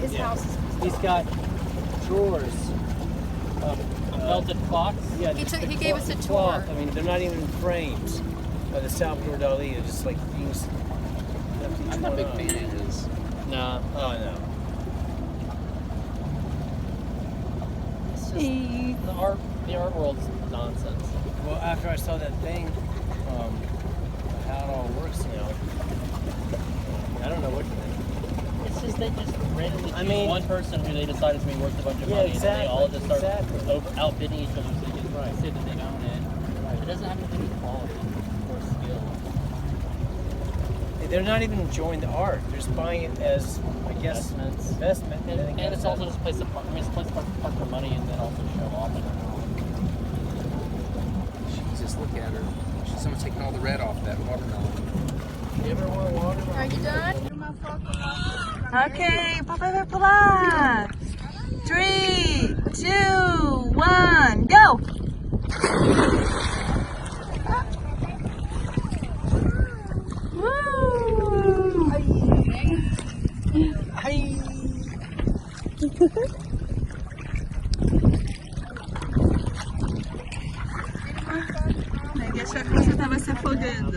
His house is. He's got drawers. Melted clocks? Yeah, He gave us a tour. Cloth. I mean, they're not even framed by the Salvador Dali. They're just like things. I'm not a big fan of his. No. Oh no. It's just, the art world's nonsense. Well, after I saw that thing, how it all works, I don't know what to think. It's just they just randomly choose one person who they decide is going to be worth a bunch of money, exactly, and they all just start outbidding each other so they can say that they own it. Right. It doesn't have anything to do with quality or skill. They're not even enjoying the art. They're just buying it as, I guess, investment. And it's also just a place to park. I mean, it's a place to park their money and then also show off. Jesus, look at her. She's almost taking all the red off that watermelon. You ever want watermelon? Are you done? Okay, papai vai pular. 3, 2, 1, go! Woo! I guess a coisa tava se afogando.